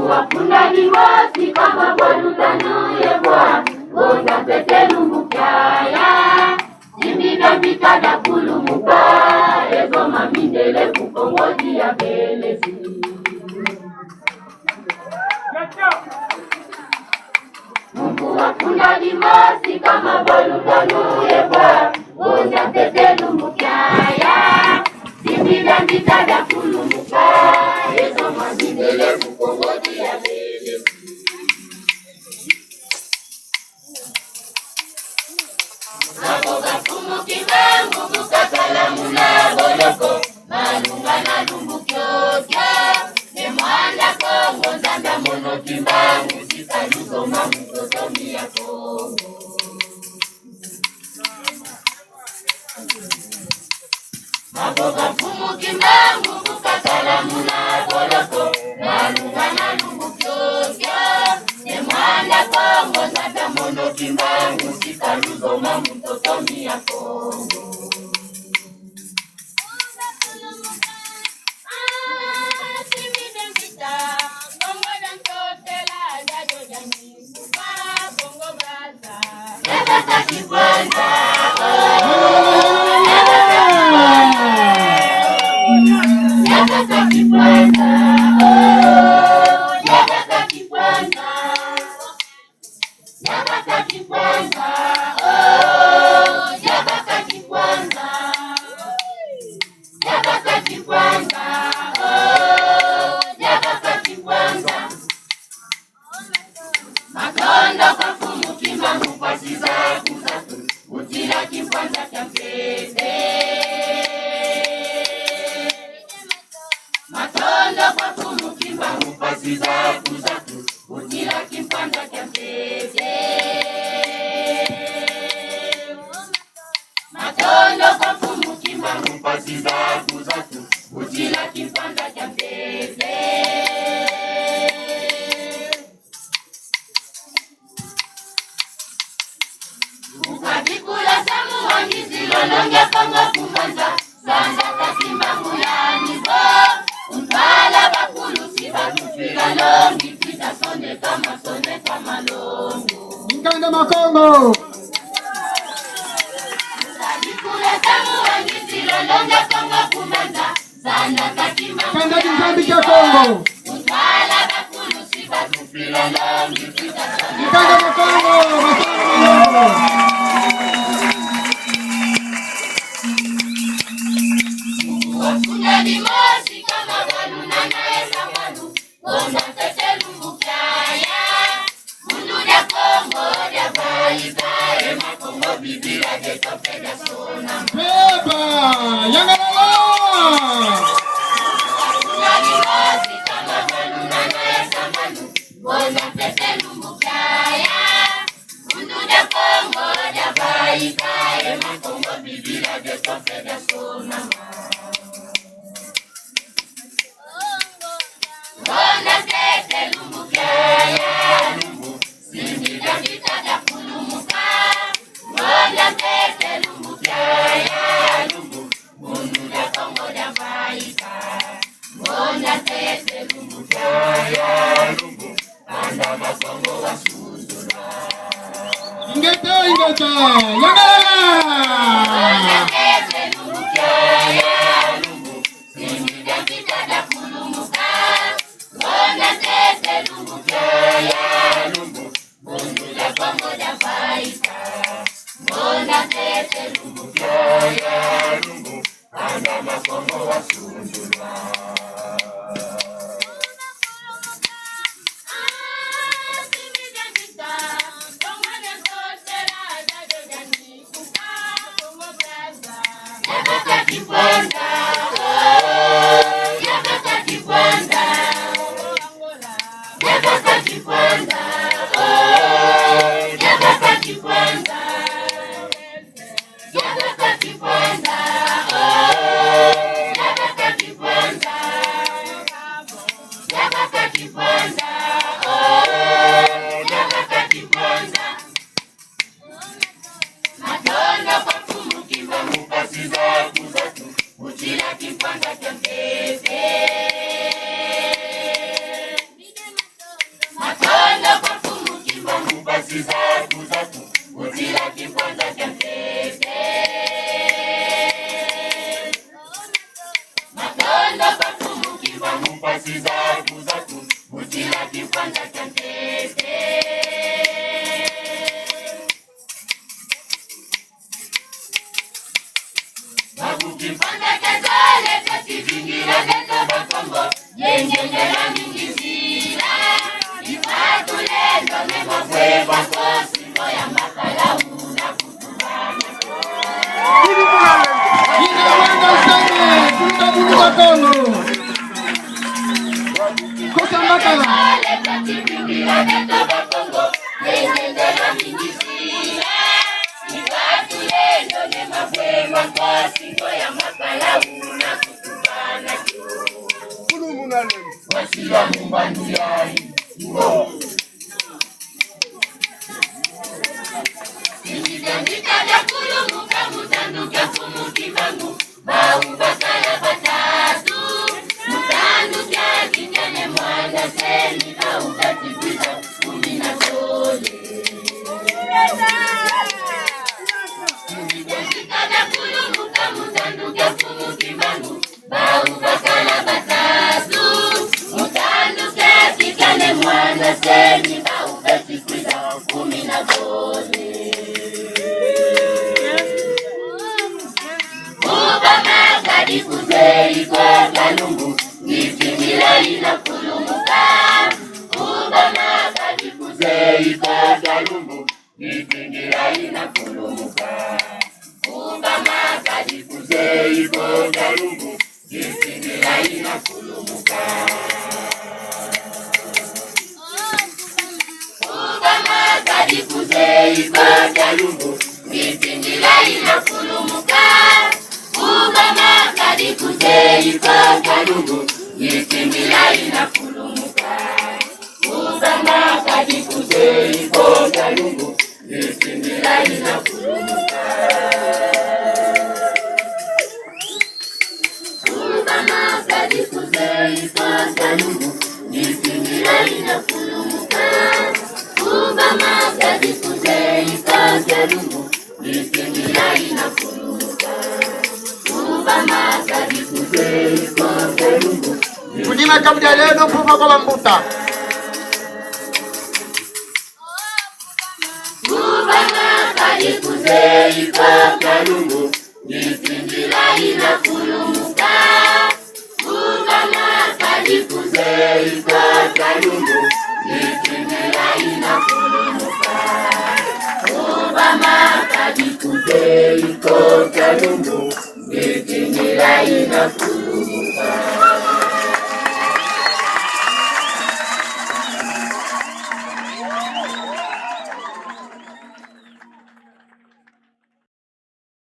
Wakunda limosi kama bwanutanu yebwa Oza tete lumbukyaya Simbiga vitada kulumuka Ezo mamindele kukongodi ya belezi Mungu wakunda limosi kama bwanutanu yebwa Oza tete lumbukyaya Simbiga vitada kulumuka Ezo mamindele kukongodi ya belezi Naboga kumukimangu kukakala muna boloko Malunga na lumbu kyokya Nemwanda kongo zanda mono kimbangu Sikaluzo mamu kotomi ya kongo Naboga kumukimangu kukakala muna boloko Malunga na lumbu kyokya Nemwanda kongo zanda mono kimbangu Sikaluzo mamu kotomi ya kongo Ukabikula samu wangizi lolonge kongo kumanza Sanda katimbangu ya nivo Umpala bakulu sibatufila longi Pita sonde kama longo Nkanda makongo Ukabikula samu wangizi lolonge kongo kumanza Sanda katimbangu Kanda Mozambique ya Kongo Umpala bakulu sibatufila longi Pita sonde Nkanda makongo Wakunda limosi kama baluna na esa manu Konga tete lumbukyaya Mundu ya Kongo ya baiba Ema Kongo bibira de tope ya sona Beba Yangalala Wakunda limosi kama baluna na esa manu Konga tete lumbukyaya Mundu ya Kongo ya baiba Ema Kongo bibira de tope ya sona Ona tete lumbukyaya lumbu Simbiga vitada kulumuka Ona tete lumbukyaya lumbu Mundu ya Kongo ya baika Ona tete lumbukyaya lumbu Kanda makongo wa sundura Ingeta Yangalala Ona tete lumbukyaya lumbu Simbiga vitada kulumuka Ona tete lumbukyaya lumbu Mundu ya Kongo ya baika Ona tete lumbukyaya lumbu Kanda mupasi zatu utila kipwanza cha mtete matondo patumukiva mupasi zatu utila kipwanza cha mtete Kipanda kazale kativingira geto bakongo yengendera mingizira ifatulendo nemafweba kosingo ya makalamu na kutubana Inawanga sane kutabulu bakongo kosa makala kativingira geto bakongo yengendera mingizira ifatulendo nemafweba kosingo ya makalamu na kutubana wasila mumbanu yai Nijandika vya kulumuka mutanduke kumukivangu Baubakala batatu Mutanduke kijane mwana seni Baubatibiza kumina tole Nijandika vya kulumuka mutanduke kumukivangu Baubakala batatu Mutanduke kijane mwana seni Baubatibiza kumina tole Kuzei kwa kalungu nitimila ina kulumuka Ubama kadi kuzei kwa kalungu nitimila ina kulumuka Ubama kadi kuzei kwa kalungu nitimila ina kulumuka Ubama kadi kuzei kwa kalungu nitimila ina kulumuka Ubama kadi kuzei kwa kalungu nitimila ina kulumuka Ubama kadi kuzei kwa kalungu nitimila ina kulumuka Ubama kadi kuzei kwa kalungu nitimila ina kulumuka Ubama kadi kuzei kwa kalungu nitimila ina kulumuka Kudima kabla leo kufa kwa mbuta Ubama kadi kuzei kwa kalungu nitimila ina kulumuka Ubama kadi kuzei kwa kalungu nitimila ina kulumuka Ubama kadi kuzei kwa kalungu